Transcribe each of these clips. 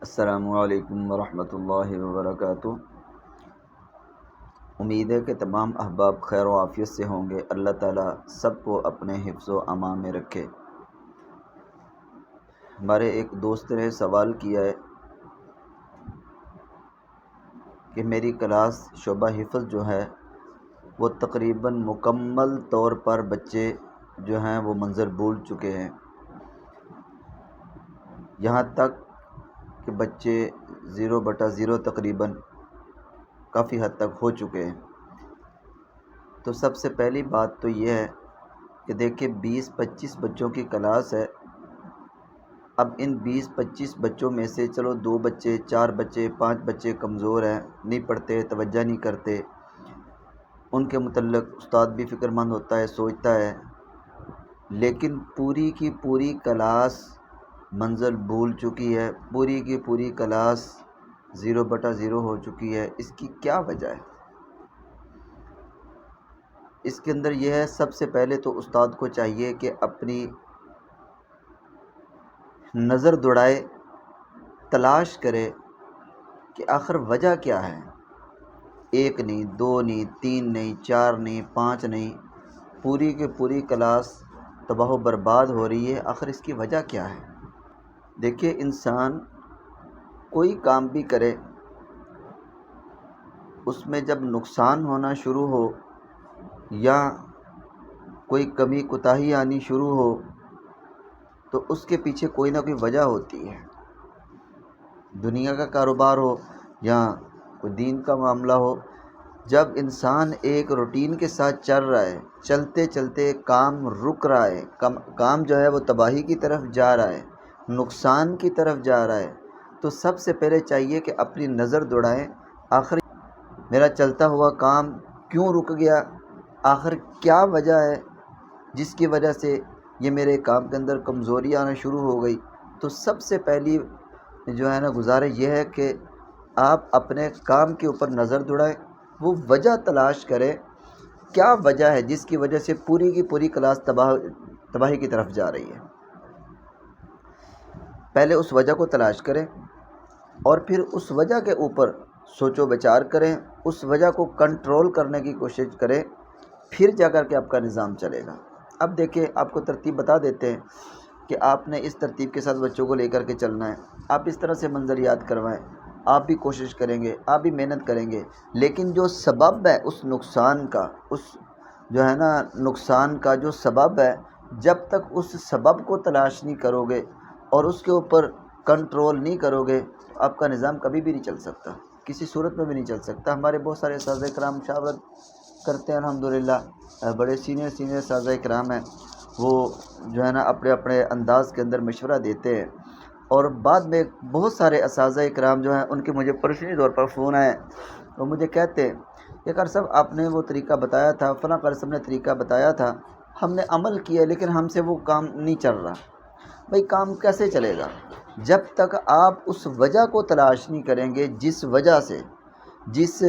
السلام علیکم ورحمۃ اللہ وبرکاتہ۔ امید ہے کہ تمام احباب خیر و عافیت سے ہوں گے۔ اللہ تعالیٰ سب کو اپنے حفظ و امان میں رکھے۔ ہمارے ایک دوست نے سوال کیا ہے کہ میری کلاس شعبہ حفظ جو ہے وہ تقریباً مکمل طور پر بچے جو ہیں وہ منزل بھول چکے ہیں، یہاں تک کہ بچے 0/0 تقریباً کافی حد تک ہو چکے ہیں۔ تو سب سے پہلی بات تو یہ ہے کہ دیکھیں 20-25 بچوں کی کلاس ہے۔ اب ان 20-25 بچوں میں سے چلو 2 بچے، 4 بچے، 5 بچے کمزور ہیں، نہیں پڑھتے، توجہ نہیں کرتے، ان کے متعلق استاد بھی فکر مند ہوتا ہے، سوچتا ہے، لیکن پوری کی پوری کلاس منزل بھول چکی ہے، پوری کی پوری کلاس 0/0 ہو چکی ہے۔ اس کی کیا وجہ ہے؟ اس کے اندر یہ ہے، سب سے پہلے تو استاد کو چاہیے کہ اپنی نظر دوڑائے، تلاش کرے کہ آخر وجہ کیا ہے۔ 1 نہیں، 2 نہیں، 3 نہیں، 4 نہیں، 5 نہیں، پوری کی پوری کلاس تباہ و برباد ہو رہی ہے، آخر اس کی وجہ کیا ہے؟ دیکھیے، انسان کوئی کام بھی کرے، اس میں جب نقصان ہونا شروع ہو یا کوئی کمی کوتاہی آنی شروع ہو تو اس کے پیچھے کوئی نہ کوئی وجہ ہوتی ہے۔ دنیا کا کاروبار ہو یا کوئی دین کا معاملہ ہو، جب انسان ایک روٹین کے ساتھ چل رہا ہے، چلتے چلتے کام رک رہا ہے، کام جو ہے وہ تباہی کی طرف جا رہا ہے، نقصان کی طرف جا رہا ہے، تو سب سے پہلے چاہیے کہ اپنی نظر دوڑائیں، آخر میرا چلتا ہوا کام کیوں رک گیا، آخر کیا وجہ ہے جس کی وجہ سے یہ میرے کام کے اندر کمزوری آنا شروع ہو گئی۔ تو سب سے پہلی جو ہے نا گزارش یہ ہے کہ آپ اپنے کام کے اوپر نظر دوڑائیں، وہ وجہ تلاش کریں، کیا وجہ ہے جس کی وجہ سے پوری کی پوری کلاس تباہی کی طرف جا رہی ہے۔ پہلے اس وجہ کو تلاش کریں اور پھر اس وجہ کے اوپر سوچ و بچار کریں، اس وجہ کو کنٹرول کرنے کی کوشش کریں، پھر جا کر کے آپ کا نظام چلے گا۔ اب دیکھیں، آپ کو ترتیب بتا دیتے ہیں کہ آپ نے اس ترتیب کے ساتھ بچوں کو لے کر کے چلنا ہے۔ آپ اس طرح سے منظریات کروائیں، آپ بھی کوشش کریں گے، آپ بھی محنت کریں گے، لیکن جو سبب ہے اس نقصان کا، اس جو ہے نا نقصان کا جو سبب ہے، جب تک اس سبب کو تلاش نہیں کرو گے اور اس کے اوپر کنٹرول نہیں کرو گے تو آپ کا نظام کبھی بھی نہیں چل سکتا، کسی صورت میں بھی نہیں چل سکتا۔ ہمارے بہت سارے اساتذہ کرام مشاورت کرتے ہیں، الحمدللہ بڑے سینئر اساتذہ کرام ہیں، وہ جو ہے نا اپنے اپنے انداز کے اندر مشورہ دیتے ہیں، اور بعد میں بہت سارے اساتذہ کرام جو ہیں ان کے مجھے پرسنلی طور پر فون آئے، وہ مجھے کہتے ہیں کہ قاری صاحب آپ نے وہ طریقہ بتایا تھا، فلاں قاری صاحب نے طریقہ بتایا تھا، ہم نے عمل کیا لیکن ہم سے وہ کام نہیں چل رہا۔ بھئی کام کیسے چلے گا جب تک آپ اس وجہ کو تلاش نہیں کریں گے، جس وجہ سے، جس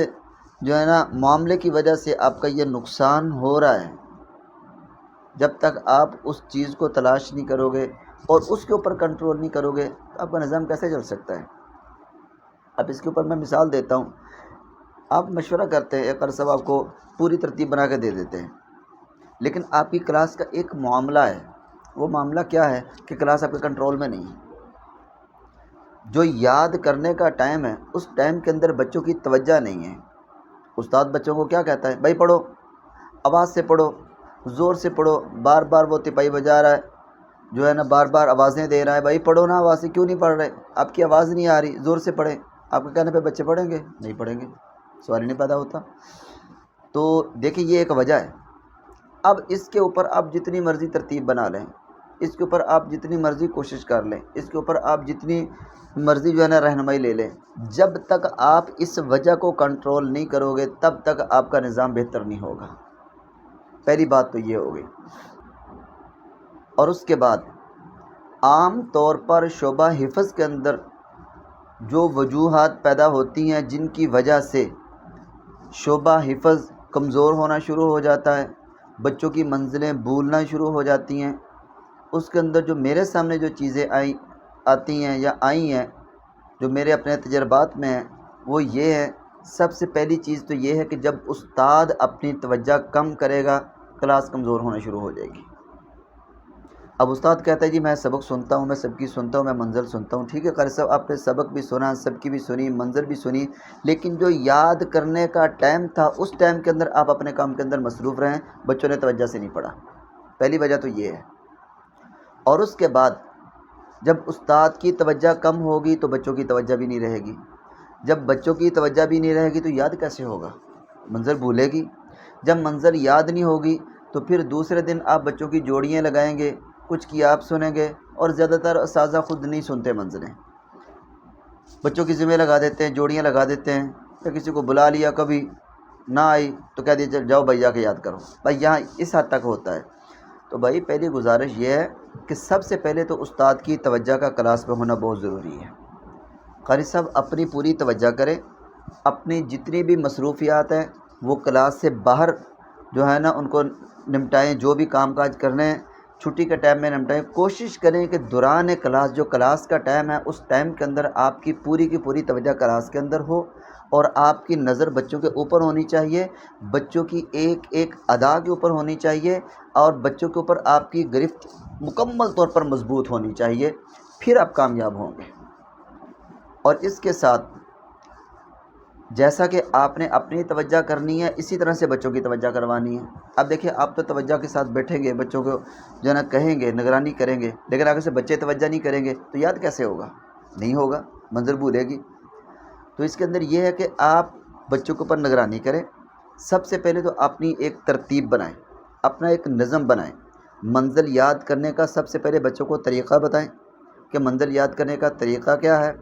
جو ہے نا معاملے کی وجہ سے آپ کا یہ نقصان ہو رہا ہے، جب تک آپ اس چیز کو تلاش نہیں کرو گے اور اس کے اوپر کنٹرول نہیں کرو گے تو آپ کا نظام کیسے چل سکتا ہے؟ اب اس کے اوپر میں مثال دیتا ہوں۔ آپ مشورہ کرتے ہیں، ایک قاری صاحب آپ کو پوری ترتیب بنا کے دے دیتے ہیں، لیکن آپ کی کلاس کا ایک معاملہ ہے، وہ معاملہ کیا ہے کہ کلاس آپ کے کنٹرول میں نہیں ہے۔ جو یاد کرنے کا ٹائم ہے اس ٹائم کے اندر بچوں کی توجہ نہیں ہے۔ استاد بچوں کو کیا کہتا ہے؟ بھائی پڑھو، آواز سے پڑھو، زور سے پڑھو، بار بار وہ تپائی بجا رہا ہے، جو ہے نا بار بار آوازیں دے رہا ہے، بھائی پڑھو نا، آواز سے کیوں نہیں پڑھ رہے؟ آپ کی آواز نہیں آ رہی، زور سے پڑھیں۔ آپ کے کہنے پہ بچے پڑھیں گے؟ نہیں پڑھیں گے، سوال ہی نہیں پیدا ہوتا۔ تو دیکھیں، یہ ایک وجہ ہے۔ اب اس کے اوپر آپ جتنی مرضی ترتیب بنا لیں، اس کے اوپر آپ جتنی مرضی کوشش کر لیں، اس کے اوپر آپ جتنی مرضی جو ہے نا رہنمائی لے لیں، جب تک آپ اس وجہ کو کنٹرول نہیں کرو گے تب تک آپ کا نظام بہتر نہیں ہوگا۔ پہلی بات تو یہ ہوگی۔ اور اس کے بعد عام طور پر شعبہ حفظ کے اندر جو وجوہات پیدا ہوتی ہیں جن کی وجہ سے شعبہ حفظ کمزور ہونا شروع ہو جاتا ہے، بچوں کی منزلیں بھولنا شروع ہو جاتی ہیں، اس کے اندر جو میرے سامنے جو چیزیں آتی ہیں یا آئی ہیں جو میرے اپنے تجربات میں ہے وہ یہ ہے، سب سے پہلی چیز تو یہ ہے کہ جب استاد اپنی توجہ کم کرے گا کلاس کمزور ہونا شروع ہو جائے گی۔ اب استاد کہتا ہے جی میں سبق سنتا ہوں، میں سب کی سنتا ہوں، میں منزل سنتا ہوں، ٹھیک ہے قاری صاحب آپ نے سبق بھی سنا، سب کی بھی سنی، منزل بھی سنی، لیکن جو یاد کرنے کا ٹائم تھا اس ٹائم کے اندر آپ اپنے کام کے اندر مصروف رہیں، بچوں نے توجہ سے نہیں پڑھا۔ پہلی وجہ تو یہ ہے۔ اور اس کے بعد جب استاد کی توجہ کم ہوگی تو بچوں کی توجہ بھی نہیں رہے گی، جب بچوں کی توجہ بھی نہیں رہے گی تو یاد کیسے ہوگا؟ منزل بھولے گی، جب منزل یاد نہیں ہوگی تو پھر دوسرے دن آپ بچوں کی جوڑیاں لگائیں گے، کچھ کی آپ سنیں گے، اور زیادہ تر اساتذہ خود نہیں سنتے منزلیں، بچوں کی ذمہ لگا دیتے ہیں، جوڑیاں لگا دیتے ہیں، یا کسی کو بلا لیا کبھی نہ آئی تو کہہ دیا جاؤ بھائی جا کے یاد کرو، بھائی یہاں اس حد تک ہوتا ہے۔ تو بھائی پہلی گزارش یہ ہے کہ سب سے پہلے تو استاد کی توجہ کا کلاس میں ہونا بہت ضروری ہے۔ قاری صاحب اپنی پوری توجہ کریں، اپنی جتنی بھی مصروفیات ہیں وہ کلاس سے باہر جو ہے نا ان کو نمٹائیں، جو بھی کام کاج کرنے ہیں چھٹی کے ٹائم میں نمٹائیں۔ کوشش کریں کہ دوران کلاس جو کلاس کا ٹائم ہے اس ٹائم کے اندر آپ کی پوری توجہ کلاس کے اندر ہو، اور آپ کی نظر بچوں کے اوپر ہونی چاہیے، بچوں کی ایک ایک ادا کے اوپر ہونی چاہیے، اور بچوں کے اوپر آپ کی گرفت مکمل طور پر مضبوط ہونی چاہیے، پھر آپ کامیاب ہوں گے۔ اور اس کے ساتھ جیسا کہ آپ نے اپنی توجہ کرنی ہے اسی طرح سے بچوں کی توجہ کروانی ہے۔ اب دیکھیں آپ تو توجہ کے ساتھ بیٹھیں گے، بچوں کو جو ہے نا کہیں گے، نگرانی کریں گے، لیکن آگے سے بچے توجہ نہیں کریں گے تو یاد کیسے ہوگا؟ نہیں ہوگا، منظر بھولے گی۔ تو اس کے اندر یہ ہے کہ آپ بچوں کے اوپر نگرانی کریں۔ سب سے پہلے تو اپنی ایک ترتیب بنائیں، اپنا ایک نظم بنائیں، منزل یاد کرنے کا سب سے پہلے بچوں کو طریقہ بتائیں کہ منزل یاد کرنے کا طریقہ کیا ہے،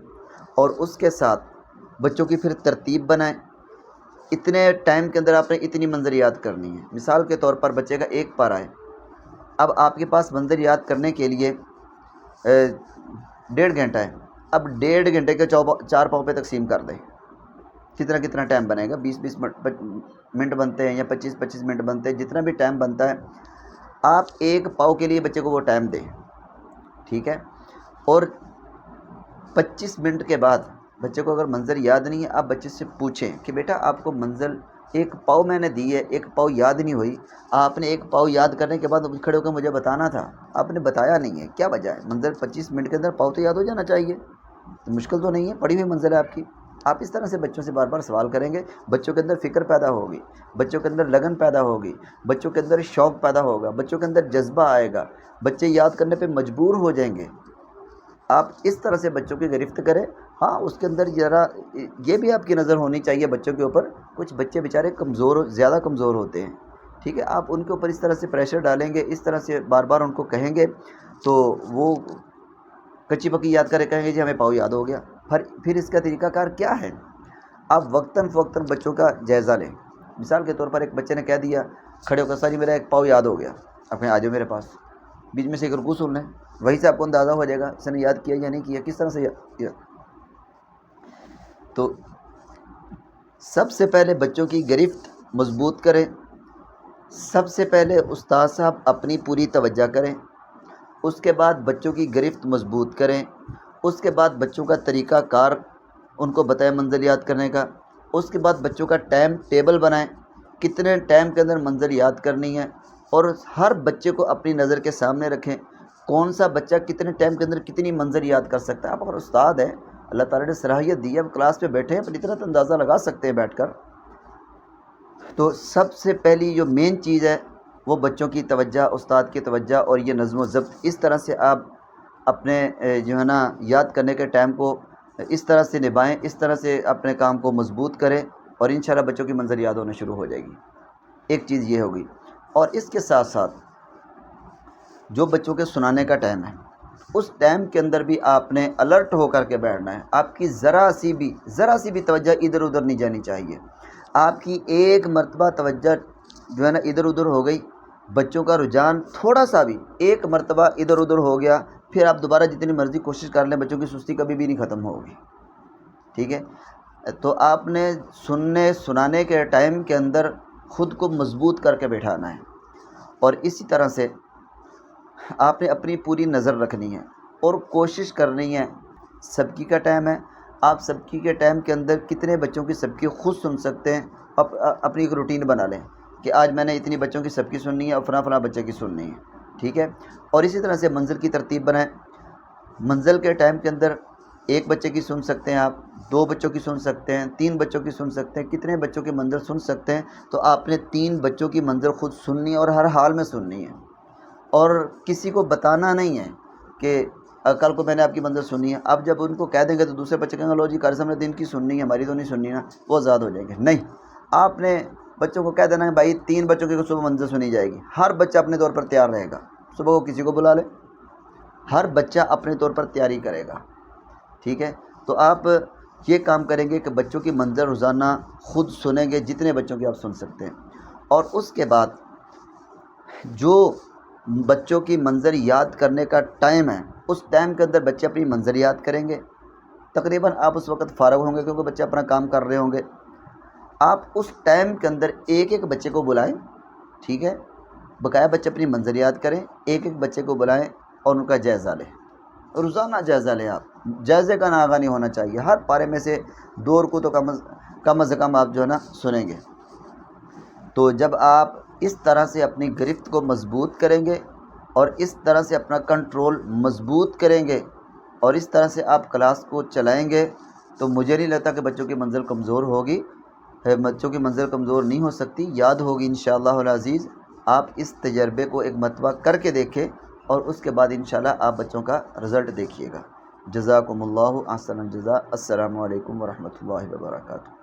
اور اس کے ساتھ بچوں کی پھر ترتیب بنائیں، اتنے ٹائم کے اندر آپ نے اتنی منزل یاد کرنی ہے۔ مثال کے طور پر بچے کا ایک پارہ ہے، اب آپ کے پاس منزل یاد کرنے کے لیے 1.5 گھنٹہ ہے، اب 1.5 گھنٹے کے 4 پاؤں پہ تقسیم کر دیں، کتنا ٹائم بنے گا؟ 20 منٹ بنتے ہیں یا 25 منٹ بنتے ہیں، جتنا بھی ٹائم بنتا ہے آپ ایک پاؤں کے لیے بچے کو وہ ٹائم دیں، ٹھیک ہے؟ اور 25 منٹ کے بعد بچے کو اگر منزل یاد نہیں ہے آپ بچے سے پوچھیں کہ بیٹا آپ کو منزل ایک پاؤ میں نے دی ہے، ایک پاؤ یاد نہیں ہوئی، آپ نے ایک پاؤ یاد کرنے کے بعد کھڑے ہو کے مجھے بتانا تھا، آپ نے بتایا نہیں ہے، کیا وجہ ہے؟ منزل 25 منٹ کے اندر پاؤ تو یاد ہو جانا چاہیے، تو مشکل تو نہیں ہے، پڑھی ہوئی منزل ہے آپ کی۔ آپ اس طرح سے بچوں سے بار بار سوال کریں گے، بچوں کے اندر فکر پیدا ہوگی، بچوں کے اندر لگن پیدا ہوگی، بچوں کے اندر شوق پیدا ہوگا، بچوں کے اندر جذبہ آئے گا، بچے یاد کرنے پہ مجبور ہو جائیں گے۔ آپ اس طرح سے بچوں کی گرفت کریں۔ ہاں اس کے اندر ذرا یہ بھی آپ کی نظر ہونی چاہیے بچوں کے اوپر، کچھ بچے بیچارے زیادہ کمزور ہوتے ہیں، ٹھیک ہے؟ آپ ان کے اوپر اس طرح سے پریشر ڈالیں گے، اس طرح سے بار بار ان کو کہیں گے تو وہ کچی پکی یاد کرے کہیں گے جی ہمیں پاؤ یاد ہو گیا۔ پھر اس کا طریقہ کار کیا ہے؟ آپ وقتاً فوقتاً بچوں کا جائزہ لیں۔ مثال کے طور پر ایک بچے نے کہہ دیا کھڑے ہو کر سر جی میرا ایک پاؤ یاد ہو گیا، اپنے آ جاؤ میرے پاس، بیچ میں سے ایک رکوع سن لیں، وہیں سے آپ کو اندازہ ہو جائے گا اس نے یاد کیا یا نہیں کیا، کس طرح سے کیا۔ تو سب سے پہلے بچوں کی گرفت مضبوط کریں، سب سے پہلے استاد صاحب اپنی پوری توجہ کریں، اس کے بعد بچوں کی گرفت مضبوط کریں، اس کے بعد بچوں کا طریقہ کار ان کو بتائیں منزل یاد کرنے کا، اس کے بعد بچوں کا ٹائم ٹیبل بنائیں، کتنے ٹائم کے اندر منزل یاد کرنی ہے، اور ہر بچے کو اپنی نظر کے سامنے رکھیں، کون سا بچہ کتنے ٹائم کے اندر کتنی منزل یاد کر سکتا ہے۔ آپ اگر استاد ہیں، اللہ تعالیٰ نے صلاحیت دی ہے، اب کلاس پہ بیٹھے ہیں، اپنی طرح تو اندازہ لگا سکتے ہیں بیٹھ کر۔ تو سب سے پہلی جو مین چیز ہے وہ بچوں کی توجہ، استاد کی توجہ اور یہ نظم و ضبط، اس طرح سے آپ اپنے جو ہے نا یاد کرنے کے ٹائم کو اس طرح سے نبھائیں، اس طرح سے اپنے کام کو مضبوط کریں، اور انشاءاللہ بچوں کی منزل یاد ہونا شروع ہو جائے گی۔ ایک چیز یہ ہوگی، اور اس کے ساتھ ساتھ جو بچوں کے سنانے کا ٹائم ہے اس ٹائم کے اندر بھی آپ نے الرٹ ہو کر کے بیٹھنا ہے، آپ کی ذرا سی بھی توجہ ادھر ادھر نہیں جانی چاہیے۔ آپ کی ایک مرتبہ توجہ جو ہے نا ادھر ادھر ہو گئی، بچوں کا رجحان تھوڑا سا بھی ایک مرتبہ ادھر ادھر ہو گیا، پھر آپ دوبارہ جتنی مرضی کوشش کر لیں بچوں کی سستی کبھی بھی نہیں ختم ہوگی، ٹھیک ہے؟ تو آپ نے سنانے کے ٹائم کے اندر خود کو مضبوط کر کے بیٹھانا ہے، اور اسی طرح سے آپ نے اپنی پوری نظر رکھنی ہے اور کوشش کرنی ہے۔ سبکی کا ٹائم ہے، آپ سبکی کے ٹائم کے اندر کتنے بچوں کی سبکی خود سن سکتے ہیں، اپنی ایک روٹین بنا لیں کہ آج میں نے اتنی بچوں کی سبکی سننی ہے اور فلاں فلاں بچے کی سننی ہے، ٹھیک ہے۔ اور اسی طرح سے منزل کی ترتیب بنائیں، منزل کے ٹائم کے اندر ایک بچے کی سن سکتے ہیں آپ، 2 بچوں کی سن سکتے ہیں، 3 بچوں کی سن سکتے ہیں، کتنے بچوں کی منزل سن سکتے ہیں، تو آپ نے 3 بچوں کی منزل خود سننی ہے اور ہر حال میں سننی ہے، اور کسی کو بتانا نہیں ہے کہ کل کو میں نے آپ کی منزل سنی ہے۔ اب جب ان کو کہہ دیں گے تو دوسرے بچے کہیں گے لو جی قاری صاحب نے دن کی سننی ہے، ہماری تو نہیں سننی نا، وہ آزاد ہو جائیں گے۔ نہیں، آپ نے بچوں کو کہہ دینا ہے بھائی 3 بچوں کی صبح منزل سنی جائے گی، ہر بچہ اپنے طور پر تیار رہے گا، صبح وہ کسی کو بلا لے، ہر بچہ اپنے طور پر تیاری کرے گا، ٹھیک ہے۔ تو آپ یہ کام کریں گے کہ بچوں کی منزل روزانہ خود سنیں گے جتنے بچوں کی آپ سن سکتے ہیں، اور اس کے بعد جو بچوں کی منظر یاد کرنے کا ٹائم ہے، اس ٹائم کے اندر بچے اپنی منظر یاد کریں گے۔ تقریباً آپ اس وقت فارغ ہوں گے کیونکہ بچے اپنا کام کر رہے ہوں گے۔ آپ اس ٹائم کے اندر ایک ایک بچے کو بلائیں، ٹھیک ہے، بقایا بچے اپنی منظر یاد کریں، ایک ایک بچے کو بلائیں اور ان کا جائزہ لیں، روزانہ جائزہ لیں۔ آپ جائزے کا ناغہ نہیں ہونا چاہیے، ہر پارے میں سے 2 رکوع تو کم از کم آپ جو ہے نا سنیں گے۔ تو جب آپ اس طرح سے اپنی گرفت کو مضبوط کریں گے اور اس طرح سے اپنا کنٹرول مضبوط کریں گے اور اس طرح سے آپ کلاس کو چلائیں گے تو مجھے نہیں لگتا کہ بچوں کی منزل کمزور ہوگی، بچوں کی منزل کمزور نہیں ہو سکتی، یاد ہوگی انشاءاللہ العزیز۔ آپ اس تجربے کو ایک مرتبہ کر کے دیکھیں اور اس کے بعد انشاءاللہ آپ بچوں کا رزلٹ دیکھیے گا۔ جزاکم اللہ احسن الجزاء۔ السلام علیکم ورحمۃ اللہ وبرکاتہ۔